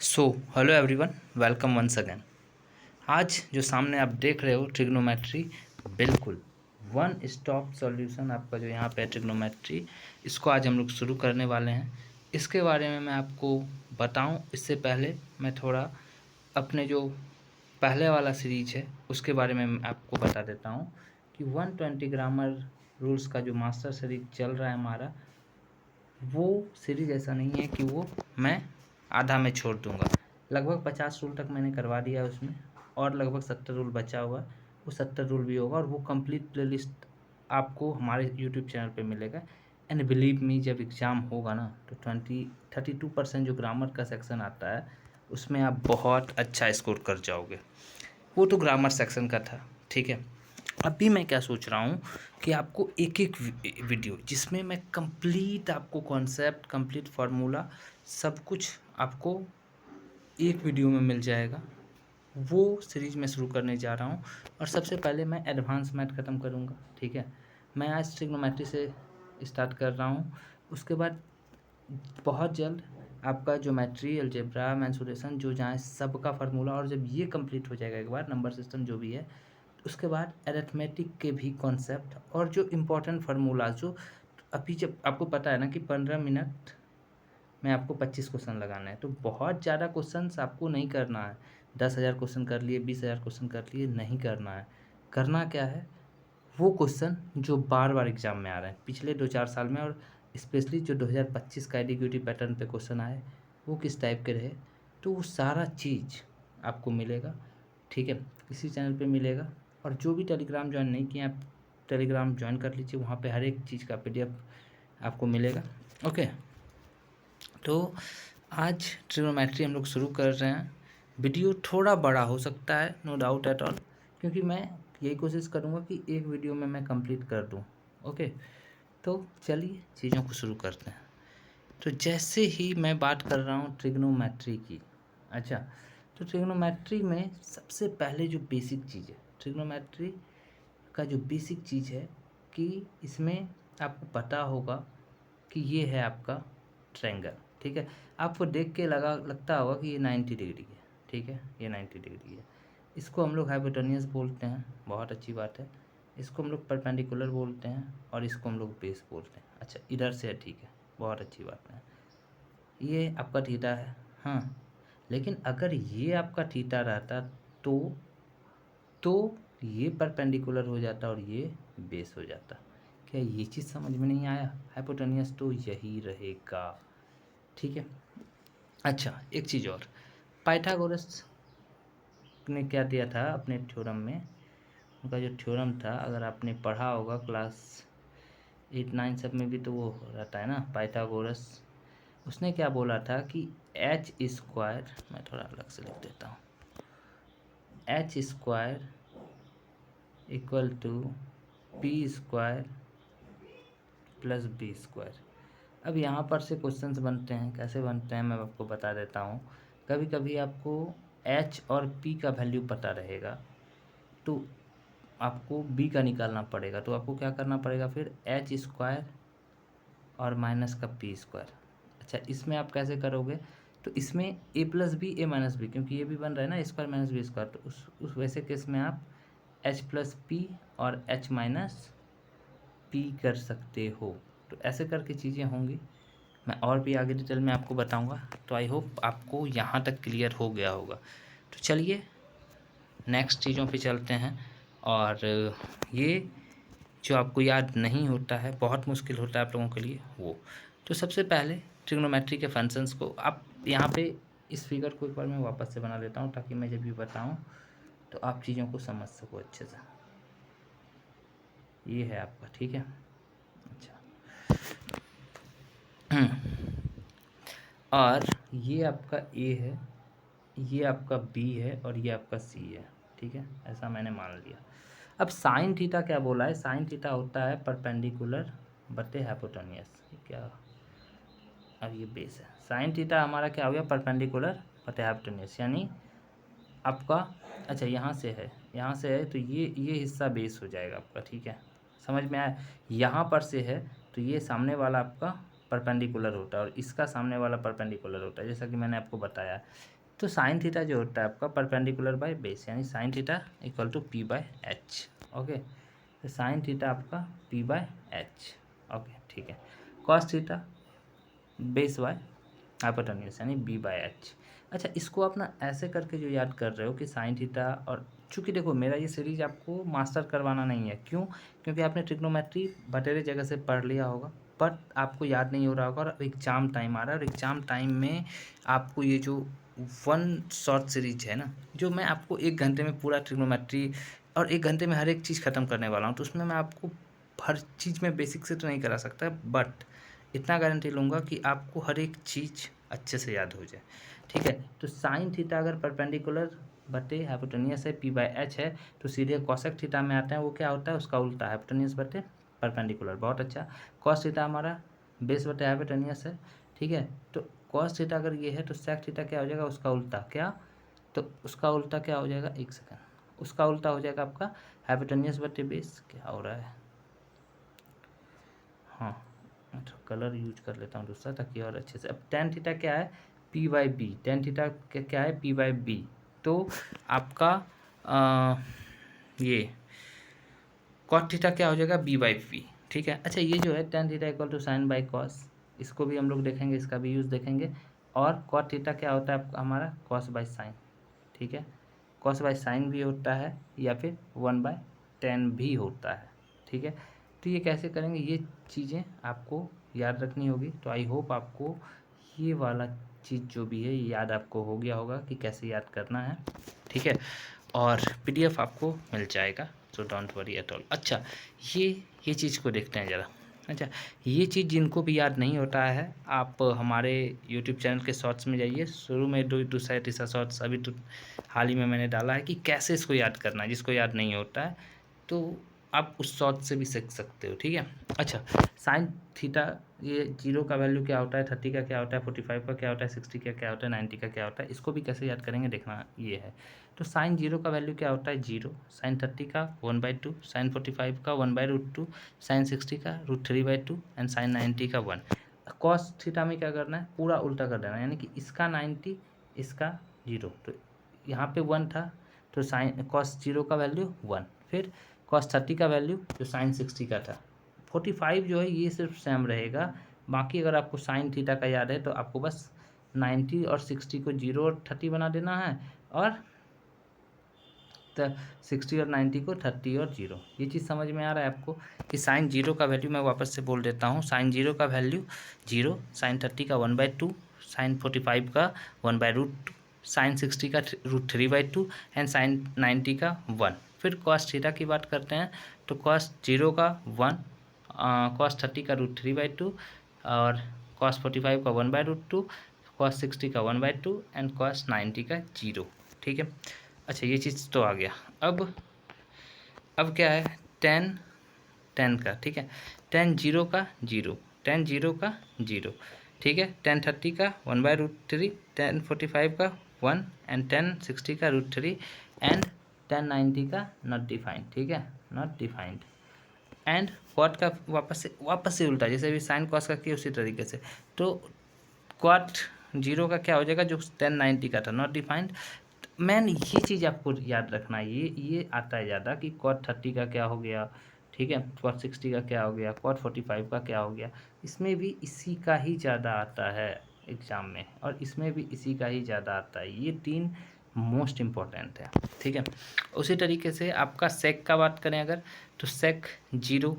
सो hello everyone, welcome once again. आज जो सामने आप देख रहे हो ट्रिग्नोमेट्री, बिल्कुल वन स्टॉप सॉल्यूशन आपका जो यहाँ पे ट्रिग्नोमेट्री, इसको आज हम लोग शुरू करने वाले हैं। इसके बारे में मैं आपको बताऊं इससे पहले मैं थोड़ा अपने जो पहले वाला सीरीज है उसके बारे में मैं आपको बता देता हूं कि 120 ग्रामर रूल्स का जो मास्टर सीरीज चल रहा है हमारा, वो सीरीज ऐसा नहीं है कि वो मैं आधा में छोड़ दूंगा। लगभग 50 रूल तक मैंने करवा दिया है उसमें, और लगभग 70 रूल बचा हुआ है। वो 70 रूल भी होगा और वो कंप्लीट प्लेलिस्ट आपको हमारे यूट्यूब चैनल पे मिलेगा। एंड बिलीव मी, जब एग्ज़ाम होगा ना तो 32% जो ग्रामर का सेक्शन आता है उसमें आप बहुत अच्छा स्कोर कर जाओगे। वो तो ग्रामर सेक्शन का था, ठीक है। अभी मैं क्या सोच रहा हूँ कि आपको एक एक वीडियो जिसमें मैं कंप्लीट आपको कॉन्सेप्ट, कंप्लीट फार्मूला, सब कुछ आपको एक वीडियो में मिल जाएगा। वो सीरीज मैं शुरू करने जा रहा हूँ और सबसे पहले मैं एडवांस मैथ ख़त्म करूँगा, ठीक है। मैं आज ट्रिग्नोमेट्री से स्टार्ट कर रहा हूँ। उसके बाद बहुत जल्द आपका ज्योमेट्री, अलजेब्रा, मेंसुरेशन, जो जहाँ सबका फार्मूला, और जब ये कंप्लीट हो जाएगा एक बार नंबर सिस्टम जो भी है, उसके बाद अरिथमेटिक के भी कॉन्सेप्ट और जो इम्पोर्टेंट फार्मूलाज, जो अभी जब आपको पता है ना कि 15 मिनट में आपको 25 क्वेश्चन लगाना है, तो बहुत ज़्यादा क्वेश्चंस आपको नहीं करना है। 10,000 क्वेश्चन कर लिए, 20,000 क्वेश्चन कर लिए, नहीं करना है। करना क्या है, वो क्वेश्चन जो बार बार एग्जाम में आ रहे हैं पिछले 2-4 साल में, और स्पेशली जो 2025 का एडिक्यूटी पैटर्न पे क्वेश्चन आए वो किस टाइप के रहे, तो वो सारा चीज़ आपको मिलेगा, ठीक है। इसी चैनल पे मिलेगा। और जो भी टेलीग्राम ज्वाइन नहीं किए, आप टेलीग्राम ज्वाइन कर लीजिए, वहाँ पे हर एक चीज़ का PDF आपको मिलेगा। ओके, तो आज ट्रिग्नोमेट्री हम लोग शुरू कर रहे हैं। वीडियो थोड़ा बड़ा हो सकता है, नो डाउट एट ऑल, क्योंकि मैं यही कोशिश करूँगा कि एक वीडियो में मैं कंप्लीट कर दूँ। ओके, तो चलिए चीज़ों को शुरू करते हैं। तो जैसे ही मैं बात कर रहा हूँ ट्रिग्नोमेट्री की, अच्छा, तो ट्रिग्नोमेट्री में सबसे पहले जो बेसिक चीज़ है, ट्रिग्नोमेट्री का जो बेसिक चीज़ है कि इसमें आपको पता होगा कि ये है आपका ट्रायंगल, ठीक है। आपको देख के लगता होगा कि ये 90 डिग्री है, ठीक है, ये 90 डिग्री है। इसको हम लोग हाइपोटेन्यूस बोलते हैं, बहुत अच्छी बात है। इसको हम लोग परपेंडिकुलर बोलते हैं और इसको हम लोग बेस बोलते हैं। अच्छा, इधर से है, ठीक है, बहुत अच्छी बात है। ये आपका थीटा है, हाँ। लेकिन अगर ये आपका थीटा रहता तो ये परपेंडिकुलर हो जाता और ये बेस हो जाता। क्या ये चीज़ समझ में नहीं आया? हाइपोटेन्यूस तो यही रहेगा, ठीक है। अच्छा, एक चीज़ और, पाइथागोरस ने क्या दिया था अपने थ्योरम में, उनका जो थ्योरम था, अगर आपने पढ़ा होगा क्लास 8-9 सब में भी, तो वो रहता है ना पाइथागोरस। उसने क्या बोला था कि h², मैं थोड़ा अलग से लिख देता हूँ, h² equal to p² plus b²। अब यहाँ पर से क्वेश्चंस बनते हैं, कैसे बनते हैं मैं आपको बता देता हूँ। कभी कभी आपको h और p का वैल्यू पता रहेगा तो आपको b का निकालना पड़ेगा, तो आपको क्या करना पड़ेगा फिर, h² और माइनस का p²। अच्छा, इसमें आप कैसे करोगे, तो इसमें a+b क्योंकि ये भी बन रहा है ना स्क्वायर माइनस b², तो उस वैसे केस में आप h+p और h-p कर सकते हो। तो ऐसे करके चीज़ें होंगी, मैं और भी आगे डिटेल में आपको बताऊंगा। तो आई होप आपको यहाँ तक क्लियर हो गया होगा। तो चलिए नेक्स्ट चीज़ों पे चलते हैं। और ये जो आपको याद नहीं होता है, बहुत मुश्किल होता है आप लोगों के लिए वो, तो सबसे पहले ट्रिग्नोमेट्री के फंक्शंस को आप यहाँ पे, इस फिगर को एक बार मैं वापस से बना लेता हूँ ताकि मैं जब भी बताऊँ तो आप चीज़ों को समझ सको अच्छे से। ये है आपका, ठीक है। अच्छा, और ये आपका A है, ये आपका B है और ये आपका C है, ठीक है, ऐसा मैंने मान लिया। अब साइन थीटा क्या बोला है, साइन थीटा होता है परपेंडिकुलर बटे हाइपोटेन्यूस, क्या, अब ये बेस है। साइन थीटा हमारा क्या हो गया, परपेंडिकुलर बटे हाइपोटेन्यूस, यानी आपका, अच्छा यहाँ से है, यहाँ से है तो ये हिस्सा बेस हो जाएगा आपका, ठीक है, समझ में आया। यहाँ पर से है तो ये सामने वाला आपका परपेंडिकुलर होता है और इसका सामने वाला परपेंडिकुलर होता है, जैसा कि मैंने आपको बताया। तो साइन थीटा जो होता है आपका परपेंडिकुलर बाय बेस, यानी sine theta equal to P by H. Okay, तो साइन थीटा आपका पी बाय एच। ओके ठीक है। Cos theta base by hypotenuse यानी बी बाय एच। अच्छा, इसको आप ना ऐसे करके जो याद कर रहे हो कि साइन थीटा, और चूंकि देखो मेरा ये सीरीज आपको मास्टर करवाना नहीं है, क्यों? क्योंकि आपने ट्रिग्नोमेट्री बटेरे जगह से पढ़ लिया होगा, बट आपको याद नहीं हो रहा होगा और एग्ज़ाम टाइम आ रहा है, और एग्ज़ाम टाइम में आपको ये जो वन शॉर्ट सीरीज है ना, जो मैं आपको 1 घंटे में पूरा ट्रिग्नोमेट्री और 1 घंटे में हर एक चीज़ ख़त्म करने वाला हूँ, तो उसमें मैं आपको हर चीज़ में बेसिक से तो नहीं करा सकता, बट इतना गारंटी लूँगा कि आपको हर एक चीज़ अच्छे से याद हो जाए। ठीक है, तो साइन थीटा अगर परपेंडिकुलर बटे हाइपोटेनियस है पी बाय एच है, तो सीधे कॉसेक थीटा में आते हैं, वो क्या होता है उसका उल्टा, हाइपोटेनियस बटे परपेंडिकुलर। बहुत अच्छा। कॉस थीटा हमारा बेस बटे हाइपोटेनियस है। ठीक है, तो कॉस थीटा अगर ये है तो सेक थीटा क्या हो जाएगा, उसका उल्टा। क्या? तो उसका उल्टा क्या हो जाएगा, एक सेकेंड, उसका उल्टा हो जाएगा आपका हाइपोटेनियस बटे बेस। क्या हो रहा है? हाँ, मैं तो कलर यूज कर लेता हूँ दूसरा ताकि और अच्छे से। अब टेन थीटा क्या है, P by B. Tan theta क्या है, पी बाई बी। तो आपका ये कॉट थीटा क्या हो जाएगा, बी बाई पी। ठीक है। अच्छा, ये जो है tan theta equal to sine by cos, इसको भी हम लोग देखेंगे, इसका भी यूज़ देखेंगे। और कॉट थीटा क्या होता है हमारा, कॉस बाई साइन। ठीक है, कॉस बाई साइन भी होता है या फिर 1/10 भी होता है। ठीक है, तो ये कैसे करेंगे, ये चीज़ें आपको याद रखनी होगी। तो आई होप आपको ये वाला चीज़ जो भी है याद आपको हो गया होगा कि कैसे याद करना है। ठीक है, और पीडीएफ आपको मिल जाएगा, so don't worry at all. अच्छा, ये चीज़ को देखते हैं ज़रा। अच्छा, ये चीज़ जिनको भी याद नहीं होता है, आप हमारे यूट्यूब चैनल के शॉर्ट्स में जाइए। शुरू में दूसरा तीसरा शॉर्ट्स अभी तो हाल ही में मैंने डाला है कि कैसे इसको याद करना है, जिसको याद नहीं होता है तो आप उस शॉर्ट से भी सीख सकते हो। ठीक है। अच्छा, साइन थीटा, ये 0 का वैल्यू क्या होता है, 30 का क्या होता है, 45 का क्या होता है, 60 का क्या होता है, 90 का क्या होता है, इसको भी कैसे याद करेंगे देखना। ये है, तो साइन 0 का वैल्यू क्या होता है, 0। साइन 30 का 1/2, साइन 45 का 1/√2, साइन 60 का √3/2 एंड साइन 90 का 1। कॉस थीटा में क्या करना है, पूरा उल्टा कर देना, यानी कि इसका 90, इसका 0। तो यहाँ पे 1 था, तो साइन कॉस 0 का वैल्यू 1। फिर कॉस 30 का वैल्यू जो साइन 60 का था। 45 जो है ये सिर्फ सेम रहेगा, बाकी अगर आपको साइन थीटा का याद है तो आपको बस 90 और 60 को 0 और 30 बना देना है, और 60 और 90 को 30 और 0। ये चीज़ समझ में आ रहा है आपको कि साइन 0 का वैल्यू, मैं वापस से बोल देता हूँ, साइन 0 का वैल्यू 0, साइन 30 का 1/2, साइन 45 का 1/√2, साइन 60 का √3/2 एंड साइन 90 का 1। फिर कॉस थीटा की बात करते हैं, तो कॉस 0 का 1, कॉस 30 का √3/2, और कॉस 45 का 1/√2, कॉस 60 का 1/2 एंड कॉस 90 का 0। ठीक है। अच्छा, ये चीज़ तो आ गया। अब क्या है, टेन का। ठीक है, टेन 0 का 0, टेन 0 का 0। ठीक है, टेन 30 का 1/√3, टेन 45 का 1 एंड टेन 60 का √3 एंड टेन 90 का नॉट डिफाइंड। ठीक है, नॉट डिफाइंड। एंड कॉट का वापस से उल्टा, जैसे भी साइन कॉस का किया उसी तरीके से। तो कॉट 0 का क्या हो जाएगा, जो टेन 90 का था, नॉट डिफाइंड। मैन ये चीज़ आपको याद रखना है, ये आता है ज़्यादा कि कॉट 30 का क्या हो गया। ठीक है, कॉट 60 का क्या हो गया, कॉट 45 का क्या हो गया। इसमें भी इसी का ही ज़्यादा आता है एग्ज़ाम में, और इसमें भी इसी का ही ज़्यादा आता है। ये 3 मोस्ट इम्पॉर्टेंट है। ठीक है, उसी तरीके से आपका सेक का बात करें अगर, तो सेक 0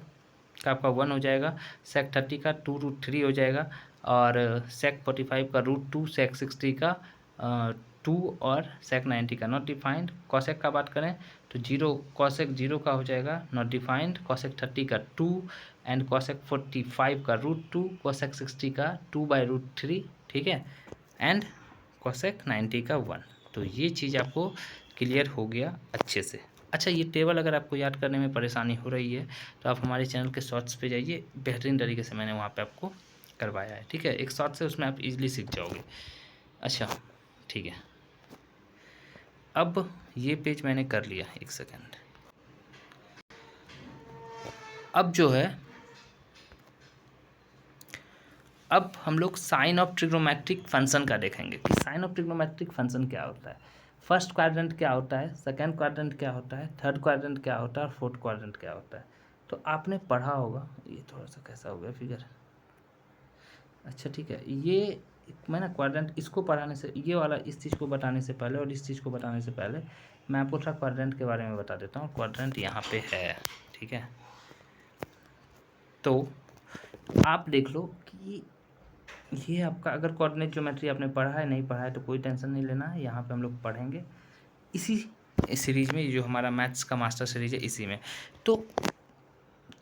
का आपका 1 हो जाएगा, सेक 30 का 2√3 हो जाएगा, और सेक 45 का √2, सेक 60 का 2 और सेक 90 का नॉट डिफाइंड। कॉसेक का बात करें तो 0, कॉसेक 0 का हो जाएगा नॉट डिफाइंड, कॉसेक 30 का 2 एंड कॉसेक 45 का √2, कॉसेक 60 का 2/√3। ठीक है, एंड कॉसेक 90 का 1। तो ये चीज़ आपको क्लियर हो गया अच्छे से। अच्छा, ये टेबल अगर आपको याद करने में परेशानी हो रही है तो आप हमारे चैनल के शॉर्ट्स पे जाइए, बेहतरीन तरीके से मैंने वहाँ पे आपको करवाया है। ठीक है, एक शॉर्ट से उसमें आप इजीली सीख जाओगे। अच्छा ठीक है, अब ये पेज मैंने कर लिया, एक सेकेंड। अब जो है, अब हम लोग साइन ऑफ ट्रिग्नोमेट्रिक फंक्शन का देखेंगे कि साइन ऑफ ट्रिग्नोमेट्रिक फंक्शन क्या होता है, फर्स्ट क्वाड्रेंट क्या होता है, सेकंड क्वाड्रेंट क्या होता है, थर्ड क्वाड्रेंट क्या होता है और फोर्थ क्वाड्रेंट क्या होता है। तो आपने पढ़ा होगा, ये थोड़ा सा कैसा हो गया फिगर, अच्छा ठीक है, ये मैं ना क्वाड्रेंट इसको पढ़ाने से, ये वाला इस चीज़ को बताने से पहले और इस चीज़ को बताने से पहले मैं आपको थोड़ा क्वाड्रेंट के बारे में बता देता हूँ। क्वाड्रेंट यहाँ पे है, ठीक है। तो आप देख लो कि ये आपका, अगर कोऑर्डिनेट ज्योमेट्री आपने पढ़ा है, नहीं पढ़ा है तो कोई टेंशन नहीं लेना है, यहाँ पे हम लोग पढ़ेंगे इसी सीरीज़ में, जो हमारा मैथ्स का मास्टर सीरीज है इसी में। तो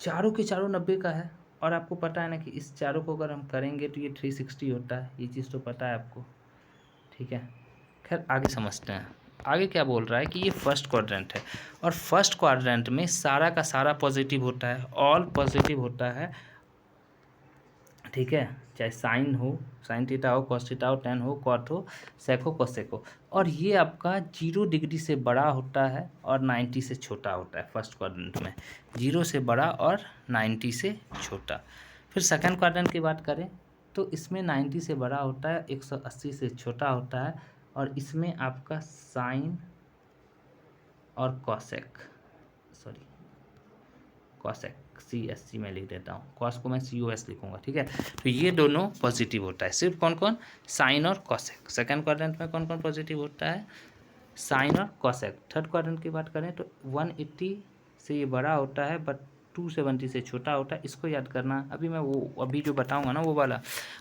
चारों के चारों 90 का है, और आपको पता है ना कि इस चारों को अगर हम करेंगे तो ये 360 होता है, ये चीज़ तो पता है आपको, ठीक है। खैर आगे समझते हैं, आगे क्या बोल रहा है कि ये फर्स्ट क्वाड्रेंट है, और फर्स्ट क्वाड्रेंट में सारा का सारा पॉजिटिव होता है, ऑल पॉजिटिव होता है, ठीक है। चाहे साइन हो, साइन थीटा हो, कॉस थीटा हो, टेन हो, कॉट हो, सेक हो, कोसेक हो, और ये आपका 0 डिग्री से बड़ा होता है और 90 से छोटा होता है। फर्स्ट क्वाड्रेंट में 0 से बड़ा और 90 से छोटा। फिर सेकंड क्वाड्रेंट की बात करें तो इसमें 90 से बड़ा होता है, 180 से छोटा होता है, और इसमें आपका साइन और कॉसेक, सॉरी कॉसेक, CSC में लिख देता हूँ, कॉस को मैं COS लिखूँगा, ठीक है। तो ये दोनों पॉजिटिव होता है, सिर्फ कौन कौन, साइन और कॉसेक। सेकंड क्वाड्रेंट में कौन कौन पॉजिटिव होता है, साइन और कॉसेक। थर्ड क्वाड्रेंट की बात करें तो 180 से ये बड़ा होता है बट 270 से छोटा होता है। इसको याद करना, अभी मैं वो अभी जो बताऊंगा ना वो वाला,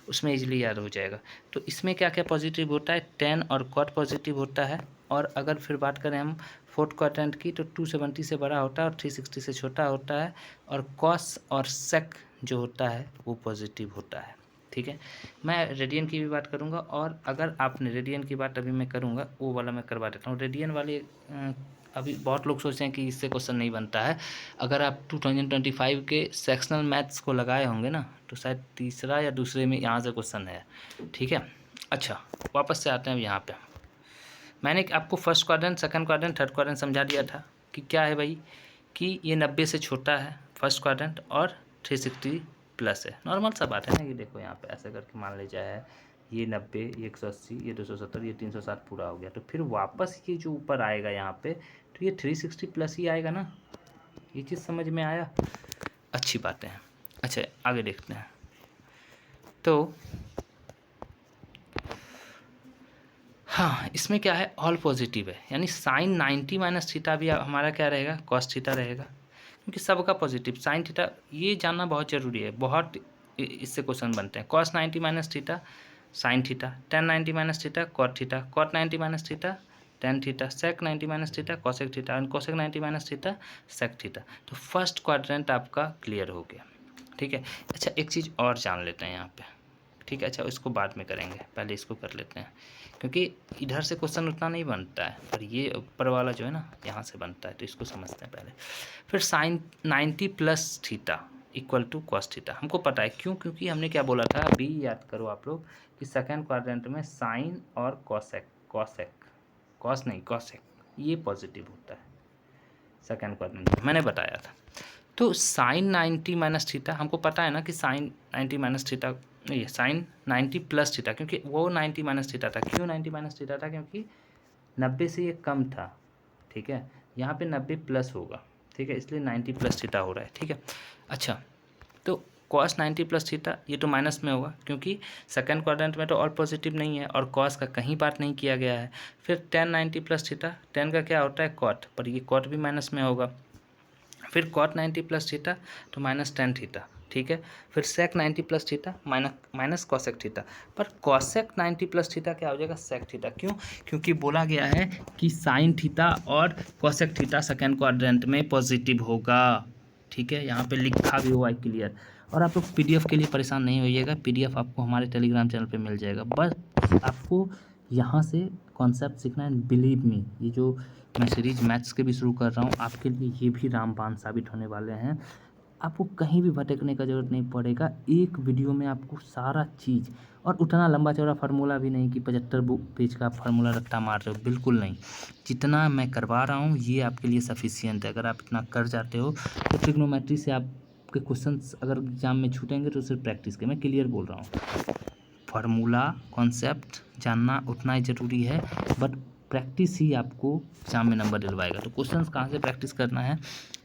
उसमें इजीली याद हो जाएगा। तो इसमें क्या क्या पॉजिटिव होता है, 10 और कॉट पॉजिटिव होता है। और अगर फिर बात करें हम फोर्थ क्वाड्रेंट की तो 270 से बड़ा होता है और 360 से छोटा होता है, और कॉस और सेक जो होता है वो पॉजिटिव होता है, ठीक है। मैं रेडियन की भी बात करूंगा, और अगर आपने रेडियन की बात अभी मैं करूंगा, वो वाला मैं करवा देता हूँ। रेडियन वाले अभी बहुत लोग सोचते हैं कि इससे क्वेश्चन नहीं बनता है। अगर आप 2025 के सेक्शनल मैथ्स को लगाए होंगे ना, तो शायद तीसरा या दूसरे में यहाँ से क्वेश्चन है, ठीक है। अच्छा वापस से आते हैं यहाँ पे। मैंने आपको first quadrant, second quadrant, third quadrant समझा दिया था कि क्या है भाई, कि ये 90 से छोटा है फर्स्ट क्वाड्रेंट और 360 प्लस है। नॉर्मल सा बात है ना, कि देखो यहाँ पे ऐसे करके मान लीजिए है ये 90, ये 180, ये 270, ये 360 पूरा हो गया। तो फिर वापस ये जो ऊपर आएगा यहाँ पे, तो ये 360 प्लस ही आएगा ना, ये चीज़ समझ में आया, अच्छी बातें हैं। अच्छा आगे देखते हैं। तो हाँ, इसमें क्या है, ऑल पॉजिटिव है, यानी साइन 90 माइनस थीटा भी हमारा क्या रहेगा, कॉस थीटा रहेगा, क्योंकि सबका पॉजिटिव। साइन थीटा ये जानना बहुत ज़रूरी है, बहुत इससे क्वेश्चन बनते हैं। Cos 90 minus theta sine theta, tan 90 minus theta cot theta, cot 90 minus theta tan theta, sec 90 minus theta cosec theta, and cosec 90 minus theta sec theta. तो फर्स्ट क्वाड्रेंट आपका क्लियर हो गया, ठीक है। अच्छा एक चीज़ और जान लेते हैं यहाँ पे, ठीक है। अच्छा इसको बाद में करेंगे, पहले इसको कर लेते हैं, क्योंकि इधर से क्वेश्चन उतना नहीं बनता है, पर ये ऊपर वाला जो है ना यहाँ से बनता है, तो इसको समझते हैं पहले। फिर sine 90 plus theta equal to cos theta, हमको पता है क्यों, क्योंकि हमने क्या बोला था, अभी याद करो आप लोग, कि सेकेंड क्वाड्रेंट में साइन और कॉसेक, कॉस नहीं कॉसेक, ये पॉजिटिव होता है सेकेंड क्वाड्रेंट में, मैंने बताया था। तो साइन 90 माइनस थीटा हमको पता है ना कि साइन 90 माइनस थीटा, ये साइन 90 प्लस थीटा, क्योंकि वो 90 माइनस थीटा था। क्यों 90 माइनस थीटा था, क्योंकि 90 से ये कम था, ठीक है। यहाँ पे 90 प्लस होगा, ठीक है, इसलिए 90 प्लस थीटा हो रहा है, ठीक है। अच्छा तो कॉस 90 प्लस थीटा ये तो माइनस में होगा, क्योंकि सेकंड क्वाड्रेंट में तो ऑल पॉजिटिव नहीं है और कॉस का कहीं बात नहीं किया गया है। फिर टेन 90 प्लस थीटा, टेन का क्या होता है कॉट, पर ये कॉट भी माइनस में होगा। फिर कॉट 90 प्लस थीटा तो माइनस टेन थीटा, ठीक है। फिर सेक 90 plus theta minus cosec theta, पर कॉसेक 90 प्लस थीटा क्या हो जाएगा, सेक थीटा। क्यों, क्योंकि बोला गया है कि साइन थीटा और कॉसेक थीटा सेकेंड क्वाड्रेंट में पॉजिटिव होगा, ठीक है। यहाँ पे लिखा भी हुआ है क्लियर। और आप लोग PDF के लिए परेशान नहीं होइएगा, PDF आपको हमारे टेलीग्राम चैनल पे मिल जाएगा। बस आपको यहाँ से कॉन्सेप्ट सीखना है, बिलीव मी, ये जो मैं सीरीज मैथ्स के भी शुरू कर रहा हूँ, आपके लिए ये भी रामबाण साबित होने वाले हैं। आपको कहीं भी भटकने का ज़रूरत नहीं पड़ेगा, एक वीडियो में आपको सारा चीज़, और उतना लंबा चौड़ा फार्मूला भी नहीं कि 75 पेज का फार्मूला रट्टा मार रहे हो, बिल्कुल नहीं। जितना मैं करवा रहा हूँ ये आपके लिए सफिशियंट है। अगर आप इतना कर जाते हो तो ट्रिग्नोमेट्री से आप आपके क्वेश्चंस अगर एग्जाम में छूटेंगे तो सिर्फ प्रैक्टिस के, मैं क्लियर बोल रहा हूँ। फार्मूला कॉन्सेप्ट जानना उतना ही ज़रूरी है, बट प्रैक्टिस ही आपको एग्जाम में नंबर दिलवाएगा। तो क्वेश्चंस कहाँ से प्रैक्टिस करना है,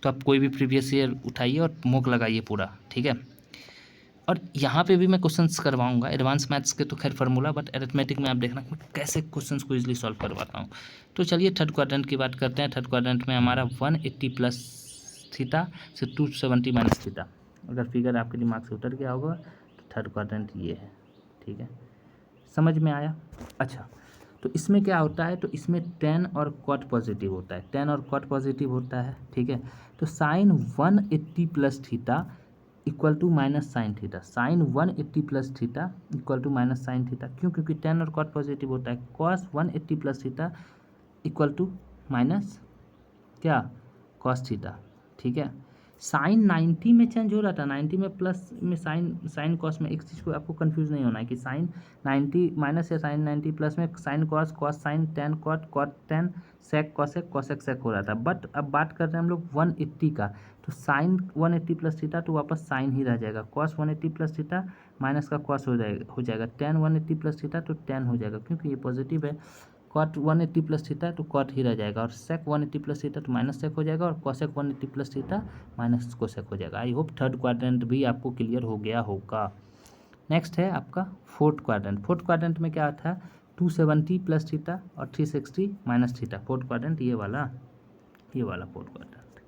तो आप कोई भी प्रीवियस ईयर उठाइए और मॉक लगाइए पूरा, ठीक है। और यहाँ पे भी मैं क्वेश्चंस करवाऊंगा एडवांस मैथ्स के, तो खैर फार्मूला, बट अरिथमेटिक में आप देखना मैं कैसे क्वेश्चंस को इजीली सॉल्व करवाता हूँ। तो चलिए थर्ड क्वाड्रेंट की बात करते हैं। थर्ड क्वाड्रेंट में हमारा 180 प्लस थीटा से 270 माइनस थीटा, अगर फिगर आपके दिमाग से उतर गया होगा तो थर्ड क्वाड्रेंट ये है, ठीक है, समझ में आया। अच्छा, तो इसमें क्या होता है, तो इसमें टेन और कॉट पॉजिटिव होता है, टेन और कॉट पॉजिटिव होता है, ठीक है। तो sine 180 plus theta equal to minus sine theta, sine 180 plus theta equal to minus sine theta, क्यों, क्योंकि टेन और कॉट पॉजिटिव होता है। Cos 180 plus theta equal to minus क्या, कॉस थीटा, ठीक है। साइन 90 में चेंज हो रहा था, 90 में प्लस में साइन कॉस में, एक चीज़ को आपको कंफ्यूज नहीं होना है कि साइन 90 माइनस या साइन 90 प्लस में sine cos, cos sine, tan cot, cot tan, sec cosec, cosec sec हो रहा था। बट अब बात कर रहे हैं हम लोग 180 का, तो साइन 180 प्लस थीटा तो वापस साइन ही रह जाएगा, कॉस 180 प्लस थीटा माइनस का कॉस हो जाएगा, टेन 180 प्लस थीटा तो टेन हो जाएगा, क्योंकि ये पॉजिटिव है। कॉट 180 प्लस थीटा तो कॉट ही रह जाएगा, और सेक 180 प्लस थीटा तो माइनस सेक हो जाएगा, और cosec 180 plus theta minus cosec हो जाएगा। आई होप थर्ड क्वाड्रेंट भी आपको क्लियर हो गया होगा। नेक्स्ट है आपका फोर्थ क्वाड्रेंट। फोर्थ क्वाड्रेंट में क्या आता है, 270 प्लस थीटा और 360 माइनस थीटा, फोर्थ क्वाड्रेंट ये वाला फोर्थ क्वाड्रेंट।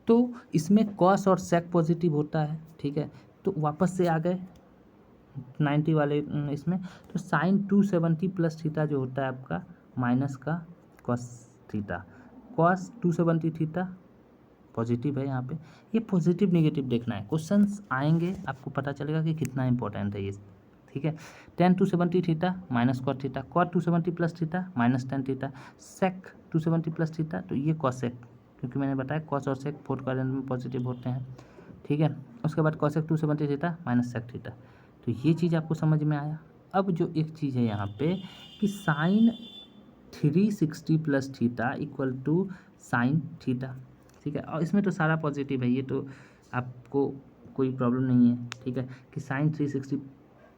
तो इसमें कॉस और सेक पॉजिटिव होता है, ठीक है। तो वापस से आ गए 90 वाले इसमें, तो साइन 270 प्लस थीटा जो होता है आपका माइनस का cos theta, cos 270 theta positive है यहाँ पे। ये पॉजिटिव नेगेटिव देखना है, क्वेश्चंस आएंगे आपको पता चलेगा कि कितना इंपॉर्टेंट है ये, ठीक है। Tan 270 theta minus cot theta, cot 270 plus theta minus tan theta, sec 270 plus theta तो ये कॉसेक, क्योंकि मैंने बताया कॉस और सेक फोर्थ क्वाड्रेंट में पॉजिटिव होते हैं, ठीक है। उसके बाद cosec 270 theta minus sec theta, तो ये चीज़ आपको समझ में आया। अब जो एक चीज़ है यहाँ पे कि sine 360 plus theta equal to sine theta, ठीक है। और इसमें तो सारा पॉजिटिव है, ये तो आपको कोई प्रॉब्लम नहीं है, ठीक है, कि साइन 360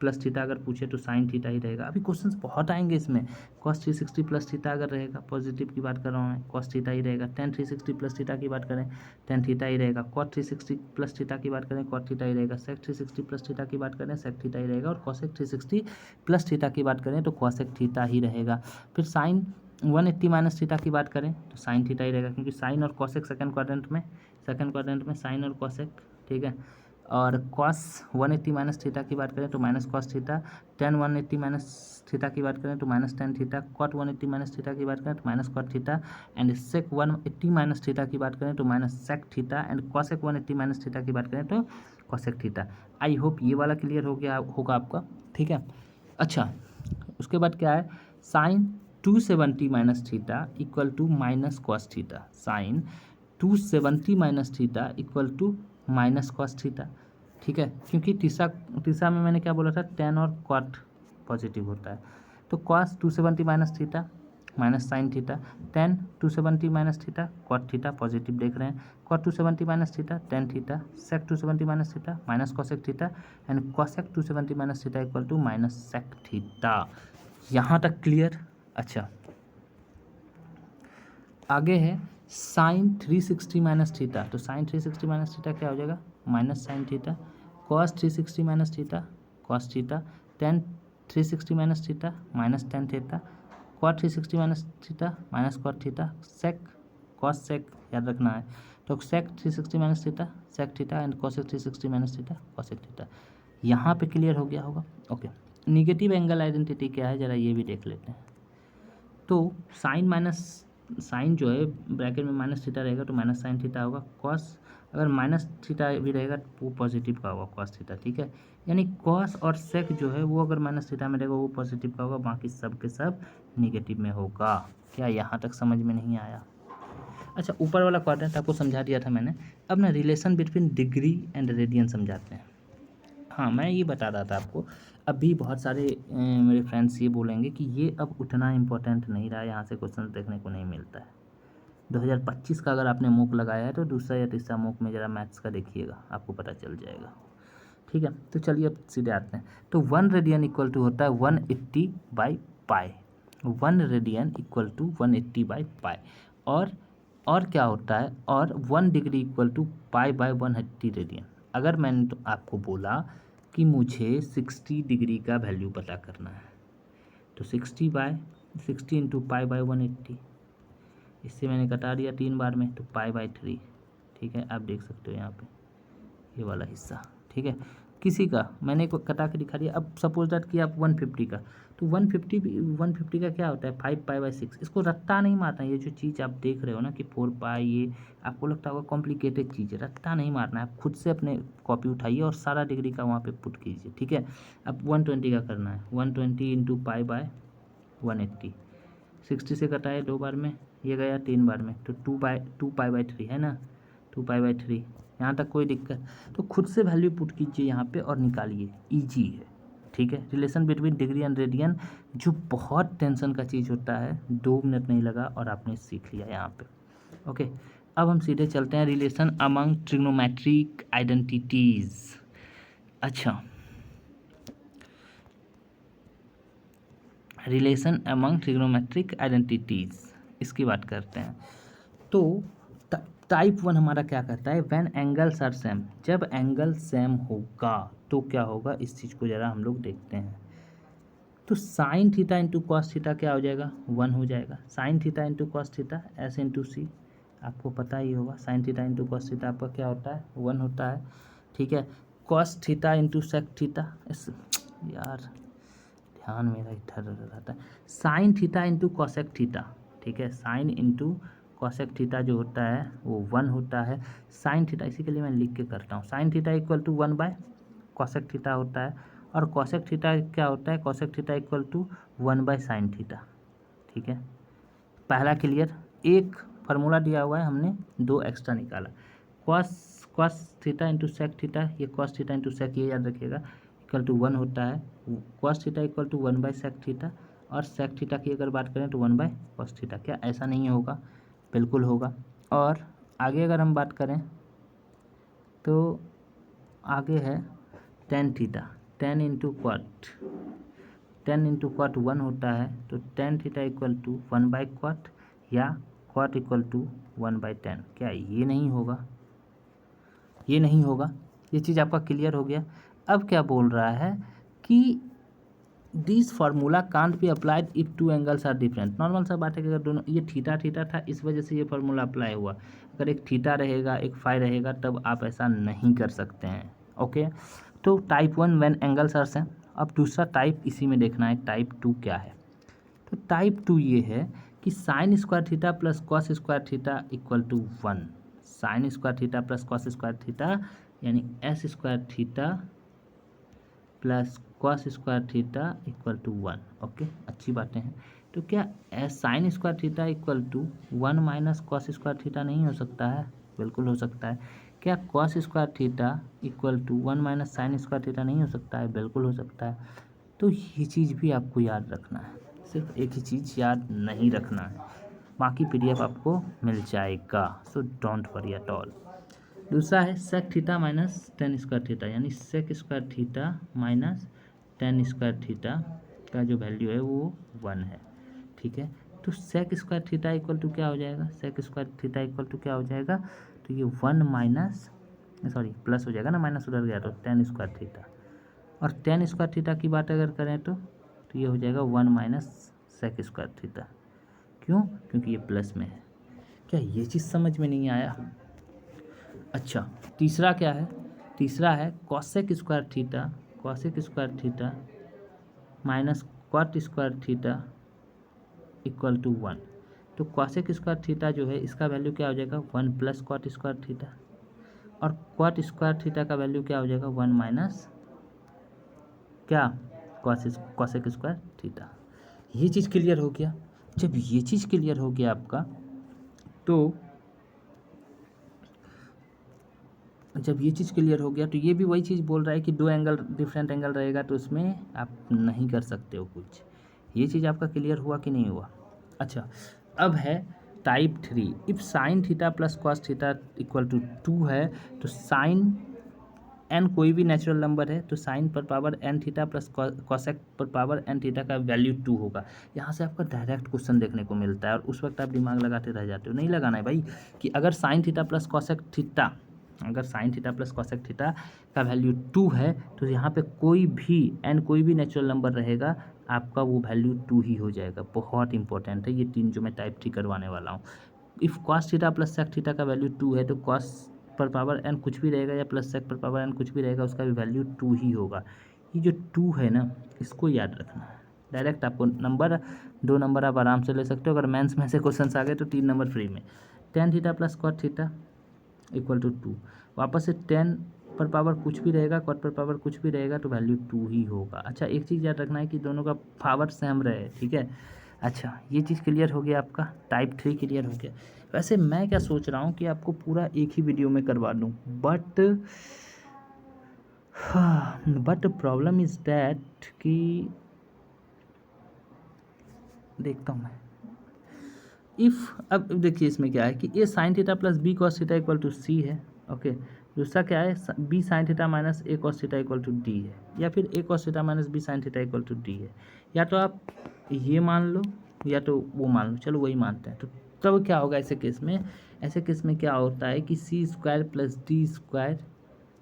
प्लस थीटा अगर पूछे तो साइन थीटा ही रहेगा। अभी क्वेश्चंस बहुत आएंगे इसमें, कॉस 360 प्लस थीटा अगर रहेगा, पॉजिटिव की बात कर रहा हूँ मैं, कॉस थीटा ही रहेगा। टेन 360 प्लस थीटा की बात करें, टेन थीटा ही रहेगा। कॉट 360 प्लस थीटा की बात करें, कॉट थीटा ही रहेगा। सेक 360 प्लस थीटा की बात करें, सेक थीटा ही रहेगा। और कॉसेक 360 प्लस थीटा की बात करें तो कॉसेक थीटा ही रहेगा। फिर साइन 180 माइनस थीटा की बात करें तो साइन थीटा ही रहेगा, क्योंकि साइन और कॉसेक सेकंड क्वाड्रेंट में साइन और कॉसेक, ठीक है। और कॉस 180 माइनस थीटा की बात करें तो minus cos theta, tan 180 minus theta की बात करें तो minus tan theta, cot 180 minus theta की बात करें तो minus cot theta, and sec 180 minus theta की बात करें तो minus sec theta, and cosec 180 minus theta की बात करें तो कॉसेक थीटा। आई होप ये वाला क्लियर हो गया होगा आपका, ठीक है। अच्छा, उसके बाद क्या है, sine 270 minus theta equal to minus cos theta, sine 270 minus theta equal to minus cos theta, ठीक है। क्योंकि तीसरा में मैंने क्या बोला था, टेन और कॉट पॉजिटिव होता है, तो cos 270 minus theta minus sine theta, tan 270 minus theta cot theta positive देख रहे हैं, cot 270 minus theta tan theta, sec 270 minus theta minus cosec theta, and cosec 270 minus theta equal to minus sec theta. यहाँ तक clear. अच्छा, आगे है sine 360 minus theta, तो sine 360 minus theta क्या हो जाएगा, minus sine theta, cos 360 minus theta cos theta, tan 360 minus theta minus tan theta, cot 360 minus theta minus cot theta, sec cos sec याद रखना है, तो sec 360 minus theta sec theta, and cosec 360 minus theta cosec theta. यहाँ पे clear हो गया होगा। Okay, negative angle identity क्या है, ज़रा ये भी देख लेते हैं। तो साइन जो है ब्रैकेट में माइनस थीटा रहेगा तो माइनस साइन थीटा होगा, कॉस अगर माइनस थीटा भी रहेगा तो वो पॉजिटिव का होगा कॉस थीटा, ठीक है। यानी कॉस और सेक जो है वो अगर माइनस थीटा में रहेगा वो पॉजिटिव का होगा, बाकी सब के सब निगेटिव में होगा। क्या यहाँ तक समझ में नहीं आया? अच्छा, ऊपर वाला क्वाड्रेंट आपको समझा दिया था मैंने, अब ना relation between degree and radian समझाते हैं। हाँ, मैं ये बता रहा था आपको, अभी बहुत सारे मेरे फ्रेंड्स ये बोलेंगे कि ये अब उतना इम्पोर्टेंट नहीं रहा, यहाँ से क्वेश्चन देखने को नहीं मिलता है। 2025 का अगर आपने मॉक लगाया है तो दूसरा या तीसरा मॉक में ज़रा मैथ्स का देखिएगा, आपको पता चल जाएगा। ठीक है, तो चलिए अब सीधे आते हैं। तो 1 रेडियन इक्वल टू होता है 180/पाई। 1 रेडियन इक्वल टू 180/पाई। और क्या होता है, और 1 डिग्री इक्वल टू पाई/180 रेडियन। अगर मैंने तो आपको बोला कि मुझे 60 डिग्री का वैल्यू पता करना है, तो 60 इंटू पाई/180, इससे मैंने कटा दिया 3 बार में, तो पाई/3। ठीक है, आप देख सकते हो यहाँ पे ये वाला हिस्सा। ठीक है, किसी का मैंने को कटा के दिखा दिया। अब सपोज दैट कि आप 150 का, तो 150 का क्या होता है 5 पाई/6। इसको रट्टा नहीं मारना। ये जो चीज़ आप देख रहे हो ना कि 4 पाई, ये आपको लगता होगा कॉम्प्लिकेटेड चीज़ है, रट्टा नहीं मारना है। आप खुद से अपने कॉपी उठाइए और सारा डिग्री का वहाँ पे पुट कीजिए। ठीक है, अब 120 का करना है, 120 इंटू पाई/180। 60 से कटाए 2 बार में, ये गया 3 बार में, तो 2 पाई/3 है ना, 2 पाई/3। यहाँ तक कोई दिक्कत? तो खुद से वैल्यू पुट कीजिए यहाँ पे और निकालिए, इजी है। ठीक है, relation between degree and radian जो बहुत टेंशन का चीज़ होता है, 2 मिनट नहीं लगा और आपने सीख लिया यहाँ पे। ओके, अब हम सीधे चलते हैं रिलेशन अमंग ट्रिग्नोमेट्रिक आइडेंटिटीज़। अच्छा, रिलेशन अमंग ट्रिग्नोमेट्रिक आइडेंटिटीज़, इसकी बात करते हैं। तो टाइप 1 हमारा क्या करता है, व्हेन एंगल्स आर सेम। जब एंगल सेम होगा तो क्या होगा, इस चीज़ को ज़रा हम लोग देखते हैं। तो sine theta into cos theta क्या हो जाएगा, 1 हो जाएगा। Sine theta into cos theta S into C, आपको पता ही होगा। Sine theta into cos theta आपका क्या होता है, 1 होता है। ठीक है, cos theta into sec theta, इस यार ध्यान मेरा इधर रहता है। Sine theta into cosec theta, ठीक है, साइन इंटू कॉसेक थीटा जो होता है वो 1 होता है। साइन थीटा, इसी के लिए मैं लिख के करता हूँ, साइन थीटा इक्वल टू 1/कॉसेक थीटा होता है। और कॉसेक थीटा क्या होता है, कॉसेक थीटा इक्वल टू 1/साइन थीटा। ठीक है, पहला क्लियर। एक फार्मूला दिया हुआ है, हमने 2 एक्स्ट्रा निकाला। Cos theta into sec theta, ये कॉस थीटा इंटू सेक, ये याद रखिएगा, इक्वल टू 1 होता है। कॉस थीटा इक्वल टू 1/सेक थीटा, और सेक थीटा की अगर बात करें तो 1/कॉस थीटा। क्या ऐसा नहीं होगा, बिल्कुल होगा। और आगे अगर हम बात करें तो आगे है टेन थीटा, 10 इंटू क्वाट, 10 इंटू क्वाट 1 होता है। तो टेन थीटा इक्वल टू 1/क्वाट, या क्वाट इक्वल टू 1/10। क्या ये नहीं होगा, ये नहीं होगा। ये चीज़ आपका क्लियर हो गया। अब क्या बोल रहा है कि this formula can't be applied if two angles are different. Normal सा बात है कि अगर दोनों, ये थीटा थीटा था इस वजह से ये फार्मूला अप्लाई हुआ। अगर एक थीटा रहेगा एक फाई रहेगा तब आप ऐसा नहीं कर सकते हैं। ओके, तो type 1 when angles are same. अब दूसरा टाइप इसी में देखना है, टाइप 2 क्या है। तो टाइप 2 ये है कि sine square theta plus cos square theta equal to 1। Sine square theta plus cos square theta यानी S square theta plus cos square theta equal to 1। Okay, अच्छी बातें हैं। तो क्या sine square theta equal to 1 minus cos square theta नहीं हो सकता है, बिल्कुल हो सकता है। क्या cos square theta equal to 1 minus sine square theta नहीं हो सकता है, बिल्कुल हो सकता है। तो ये चीज़ भी आपको याद रखना है, सिर्फ एक ही चीज़ याद नहीं रखना है, बाकी PDF आपको मिल जाएगा, so don't worry at all. दूसरा है sec theta minus tan square theta, यानी sec square theta minus tan square theta का जो वैल्यू है वो 1 है। ठीक है, तो sec square theta equal to क्या हो जाएगा, sec square theta equal to क्या हो जाएगा, तो ये 1 माइनस, सॉरी प्लस हो जाएगा ना, माइनस उधर गया तो टेन स्क्वायर थीटा। और टेन स्क्वायर थीटा की बात अगर करें तो ये हो जाएगा 1 माइनस सेक स्क्वायर थीटा। क्यों, क्योंकि ये प्लस में है। क्या ये चीज़ समझ में नहीं आया? अच्छा, तीसरा क्या है, तीसरा है cosec square theta, cosec square theta minus cot square theta equal to 1। तो कॉसेक स्क्वायर थीटा जो है इसका वैल्यू क्या हो जाएगा, 1 प्लस कॉट स्क्वायर थीटा, और कॉट स्क्वायर थीटा का वैल्यू क्या हो जाएगा, 1 माइनस क्या, कॉसेक स्क्वायर थीटा। ये चीज़ क्लियर हो गया। जब ये चीज़ क्लियर हो गया आपका, तो जब ये चीज़ क्लियर हो गया तो ये भी वही चीज़ बोल रहा है कि 2 एंगल डिफरेंट एंगल रहेगा तो उसमें आप नहीं कर सकते हो कुछ। ये चीज़ आपका क्लियर हुआ कि नहीं हुआ? अच्छा, अब है type 3, if sine theta plus cos theta equal to 2 है तो साइन एन कोई भी नेचुरल नंबर है तो साइन पर power N theta plus cosec पर पावर एन थीटा का वैल्यू 2 होगा। यहाँ से आपका डायरेक्ट क्वेश्चन देखने को मिलता है और उस वक्त आप दिमाग लगाते रह जाते हो। नहीं लगाना है भाई कि अगर sine theta plus cosec theta, अगर sine theta plus cosec theta का वैल्यू 2 है तो यहाँ पे कोई भी एन कोई भी नेचुरल नंबर रहेगा आपका वो वैल्यू 2 ही हो जाएगा। बहुत इंपॉर्टेंट है ये 3 जो मैं टाइप 3 करवाने वाला हूँ। If cos theta plus sec theta का वैल्यू 2 है तो कॉस पर पावर एन कुछ भी रहेगा या प्लस सेक पर पावर एन कुछ भी रहेगा उसका भी वैल्यू 2 ही होगा। ये जो 2 है ना इसको याद रखना है। डायरेक्ट आपको नंबर 2 नंबर आप आराम से ले सकते हो। अगर मेंस में से क्वेश्चन आ गए तो 3 नंबर फ्री में। Tan theta plus cot theta equal to 2, वापस से टेन पर पावर कुछ भी रहेगा कॉट पर पावर कुछ भी रहेगा तो वैल्यू 2 ही होगा। अच्छा एक चीज़ याद रखना है कि दोनों का पावर सेम रहे, ठीक है। अच्छा ये चीज़ क्लियर हो गया, आपका टाइप 3 क्लियर हो गया। वैसे मैं क्या सोच रहा हूँ कि आपको पूरा एक ही वीडियो में करवा दूँ, बट प्रॉब्लम इज़ दैट कि देखता हूँ मैं इफ़, अब देखिए इसमें क्या है कि A sine theta plus B cos theta equal to सी है, ओके। दूसरा क्या है B sine theta minus A cos theta equal to D है, या फिर A cos theta minus B sine theta equal to D है। या तो आप ये मान लो या तो वो मान लो, चलो वही मानते हैं। तो तब क्या होगा ऐसे केस में, ऐसे केस में क्या होता है कि C square plus D square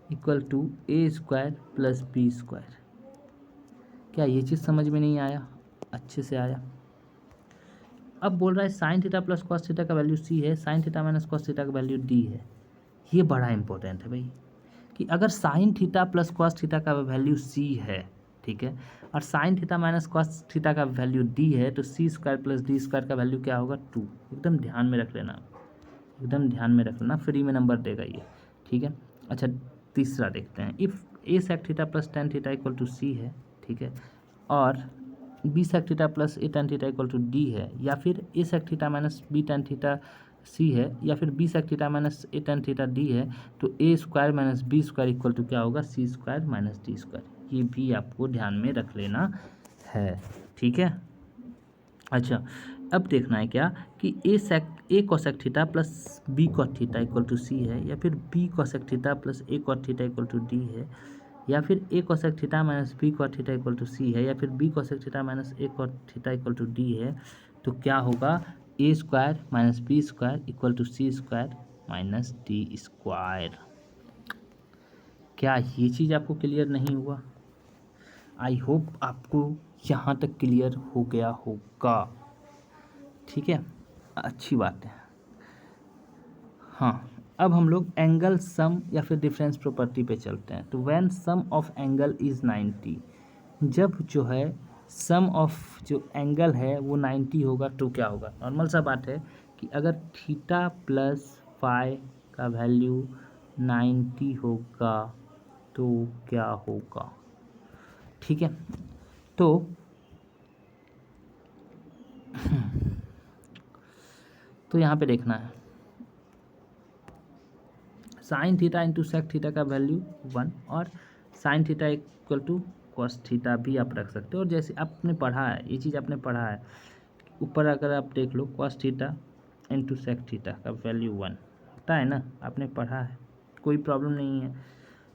equal to A square plus B square. क्या ये चीज़ समझ में नहीं आया? अच्छे से आया। अब बोल रहा है sine theta plus cos theta का वैल्यू सी है, sine theta minus cos theta का वैल्यू डी है। ये बड़ा इंपॉर्टेंट है भाई कि अगर sine theta plus cos theta का वैल्यू सी है, ठीक है, और sine theta minus cos theta का वैल्यू डी है तो सी स्क्वायर प्लस डी स्क्वायर का वैल्यू क्या होगा? 2। एकदम ध्यान में रख लेना, एकदम ध्यान में रख लेना, फ्री में नंबर देगा ये, ठीक है। अच्छा तीसरा देखते हैं, if a sec theta plus tan theta equal to सी है, ठीक है, और b sec theta plus a tan theta equal to D है, या फिर a sec theta minus b tan theta c है, या फिर b sec theta minus a tan theta d है, तो a square minus b square equal to क्या होगा? C square minus d square. ये भी आपको ध्यान में रख लेना है, ठीक है। अच्छा अब देखना है क्या कि a cosec theta plus b cot theta equal to सी है, या फिर b cosec theta plus a cot theta equal to D है, या फिर a cosec theta minus b cot theta equal to सी है, या फिर b cosec theta minus a cot theta equal to D है। तो क्या होगा? A square minus b square equal to c square minus d square. क्या ये चीज़ आपको क्लियर नहीं हुआ? आई होप आपको यहाँ तक क्लियर हो गया होगा, ठीक है, अच्छी बात है। हाँ अब हम लोग एंगल सम या फिर डिफरेंस प्रॉपर्टी पे चलते हैं। तो when sum of angle is 90, जब जो है सम ऑफ जो एंगल है वो 90 होगा तो क्या होगा? नॉर्मल सा बात है कि अगर थीटा प्लस फाई का वैल्यू 90 होगा तो क्या होगा, ठीक है। तो यहाँ पे देखना है sine theta into sec theta का वैल्यू 1 और sine theta equal to cos theta भी आप रख सकते हो। और जैसे आपने पढ़ा है, ये चीज़ आपने पढ़ा है ऊपर, अगर आप देख लो cos theta into sec theta का वैल्यू 1 होता है ना, आपने पढ़ा है, कोई प्रॉब्लम नहीं है,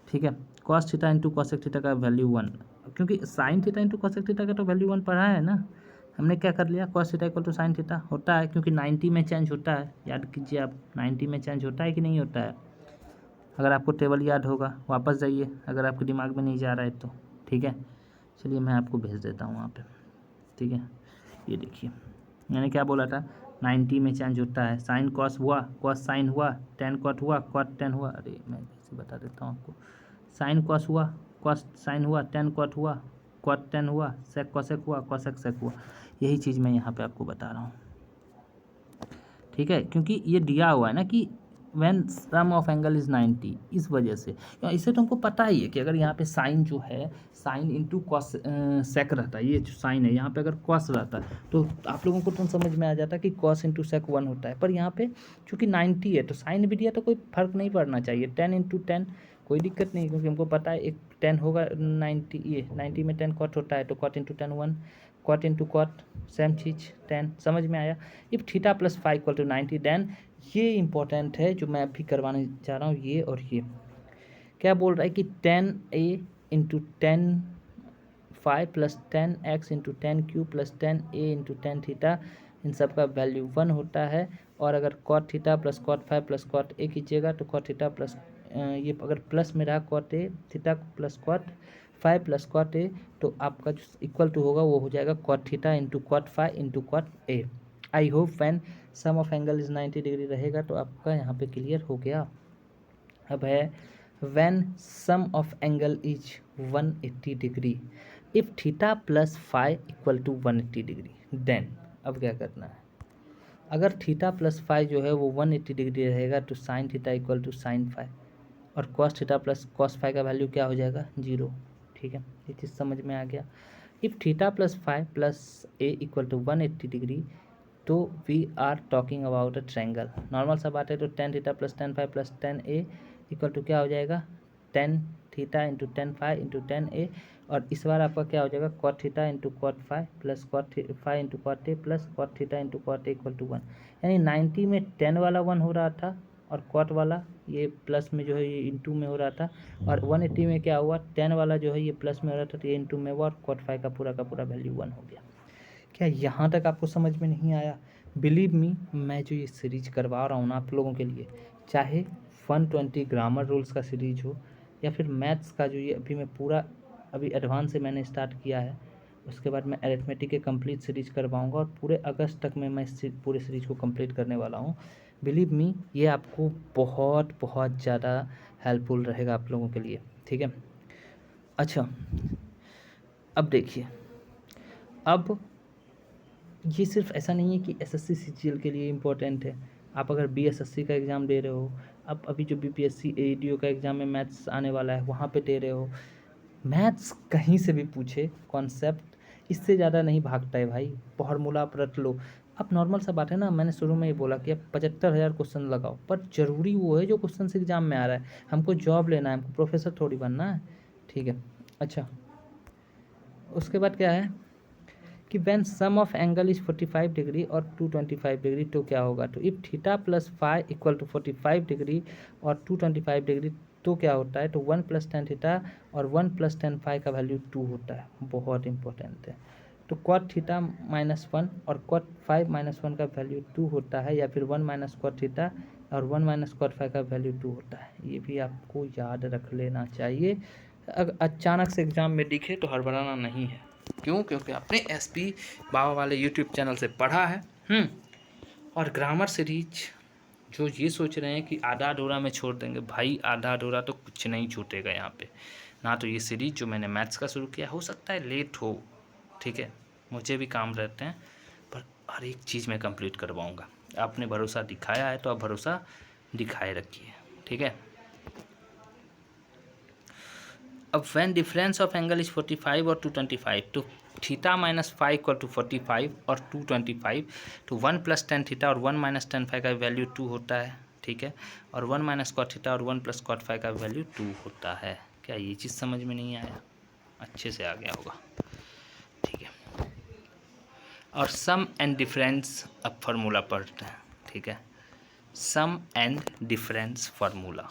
ठीक है। Cos theta into cosec theta का वैल्यू 1, क्योंकि sign theta into cosec theta का तो वैल्यू 1 पढ़ा है ना, हमने क्या कर लिया, cos theta equal to sine theta होता है, क्योंकि 90 में चेंज होता है। याद कीजिए आप, 90 में चेंज होता है कि नहीं होता है? अगर आपको टेबल याद होगा वापस जाइए, अगर आपके दिमाग में नहीं जा रहा है तो, ठीक है। चलिए मैं आपको भेज देता हूँ वहाँ पे, ठीक है। ये देखिए मैंने क्या बोला था, 90 में चेंज होता है। साइन कॉस हुआ, कॉस साइन हुआ, टेन कॉट हुआ, कॉट टेन हुआ। अरे मैं ऐसे बता देता हूँ आपको, साइन कॉस हुआ, कॉस साइन हुआ, टेन कॉट हुआ, कॉट टेन हुआ, सेक कॉसेक हुआ, कॉसेक सेक हुआ। यही चीज़ मैं यहाँ पे आपको बता रहा हूँ, ठीक है, क्योंकि ये दिया हुआ है ना कि when sum of angle is 90, इस वजह से। इससे तो हमको पता ही है कि अगर यहाँ पे साइन जो है साइन इंटू कॉस सेक रहता है, ये जो साइन है यहाँ पे अगर कॉस रहता है तो आप लोगों को तो समझ में आ जाता है कि कॉस इंटू सेक 1 होता है। पर यहाँ पे चूँकि 90 है तो साइन भी दिया तो कोई फर्क नहीं पड़ना चाहिए, 10 इंटू 10 कोई दिक्कत नहीं, क्योंकि हमको पता है एक 10 होगा 90, ये 90 में 10 कॉट होता है तो cot into 10 1, cot into cot same चीज़ टेन, समझ में आया। If theta plus five equal to 90 then, ये इंपॉर्टेंट है जो मैं अभी करवाने जा रहा हूँ, ये और ये क्या बोल रहा है कि 10a into 10 plus 10x into 10 plus 10a into 10 theta, इन सब का वैल्यू 1 होता है। और अगर cot theta plus cot 5 plus cot a कीजिएगा तो कॉट थीटा प्लस ये अगर प्लस में रहा cot a theta plus cot 5 plus cot a, तो आपका जो इक्वल टू होगा वो हो जाएगा cot theta into cot 5 into cot a। I hope when sum of angle is 90 degree रहेगा तो आपका यहाँ पे क्लियर हो गया। अब है when sum of angle is 180 degree if theta plus five equal to 180 degree then, अब क्या करना है, अगर थीटा प्लस फाइव जो है वो 180 डिग्री रहेगा तो sine theta equal to sine five, और cos theta plus cos five का वैल्यू क्या हो जाएगा 0। ठीक है, ये चीज़ समझ में आ गया। If theta plus five plus a equal to 180 degree, तो we are talking about a triangle. Normal सा बात है तो tan theta plus tan five plus tan a equal to क्या हो जाएगा 10 theta into 10 five into 10 a, और इस बार आपका क्या हो जाएगा cot theta into cot five plus cot five into cot a plus cot theta into cot A equal to 1। यानी 90 में 10 वाला 1 हो रहा था और कॉट वाला ये प्लस में जो है ये इंटू में हो रहा था, और 180 में क्या हुआ 10 वाला जो है ये प्लस में हो रहा था तो ये इंटू में हुआ, और कॉट फाइव का पूरा वैल्यू 1 हो गया। क्या यहाँ तक आपको समझ में नहीं आया? बिलीव मी, मैं जो ये सीरीज करवा रहा हूँ ना आप लोगों के लिए, चाहे 120 ग्रामर रूल्स का सीरीज हो या फिर मैथ्स का जो ये अभी मैं पूरा अभी एडवांस से मैंने स्टार्ट किया है, उसके बाद मैं अरिथमेटिक के कंप्लीट सीरीज करवाऊँगा और पूरे अगस्त तक में मैं इस पूरे सीरीज को कंप्लीट करने वाला हूँ। बिलीव मी, ये आपको बहुत बहुत ज़्यादा हेल्पफुल रहेगा आप लोगों के लिए। ठीक है, अच्छा अब देखिए, अब ये सिर्फ ऐसा नहीं है कि एसएससी सीजीएल के लिए इम्पोर्टेंट है। आप अगर बीएसएससी का एग्ज़ाम दे रहे हो, अब अभी जो बीपीएससी एडीओ का एग्ज़ाम में मैथ्स आने वाला है वहाँ पे दे रहे हो, मैथ्स कहीं से भी पूछे कॉन्सेप्ट इससे ज़्यादा नहीं भागता है भाई। फॉर्मूला आप रट लो। अब नॉर्मल सा बात है ना, मैंने शुरू में ही बोला कि अब 75,000 क्वेश्चन लगाओ, पर ज़रूरी वो है जो क्वेश्चन एग्जाम में आ रहा है। हमको जॉब लेना है, हमको प्रोफेसर थोड़ी बनना है। ठीक है, अच्छा उसके बाद क्या है कि when sum of angle is 45 degree और 225 डिग्री, तो क्या होगा, तो if theta plus five equal to 45 degree और 225 डिग्री, तो क्या होता है, तो 1 प्लस टेन थीटा और 1 प्लस टेन फाइव का वैल्यू 2 होता है। बहुत इंपॉर्टेंट है। तो कॉट थीटा माइनस 1 और कॉट फाइव माइनस 1 का वैल्यू 2 होता है, या फिर 1 माइनस कॉट थीटा और 1 माइनस कॉट फाइव का वैल्यू 2 होता है। ये भी आपको याद रख लेना चाहिए, अगर अचानक से एग्ज़ाम में दिखे तो हड़बड़ाना नहीं है। क्यों? क्योंकि आपने एसपी बाबा वाले यूट्यूब चैनल से पढ़ा है। और ग्रामर सीरीज जो ये सोच रहे हैं कि आधा अधूरा में छोड़ देंगे, भाई आधा अधूरा तो कुछ नहीं छूटेगा यहाँ पे ना। तो ये सीरीज जो मैंने मैथ्स का शुरू किया, हो सकता है लेट हो, ठीक है, मुझे भी काम रहते हैं, पर हर एक चीज़ मैं कंप्लीट करवाऊँगा। आपने भरोसा दिखाया है तो आप भरोसा दिखाए रखिए, ठीक है। अब when difference of angle is 45 और 225, तो theta minus five equal to 45 और 225, तो 1 प्लस टेन थीटा और 1 माइनस टेन फाइव का वैल्यू 2 होता है, ठीक है, और 1 माइनस कॉट थीटा और 1 प्लस कॉट फाइव का वैल्यू 2 होता है। क्या ये चीज़ समझ में नहीं आया? अच्छे से आ गया होगा, ठीक है। और सम एंड डिफरेंस, अब फार्मूला पढ़ते हैं, ठीक है। सम एंड डिफरेंस फार्मूला,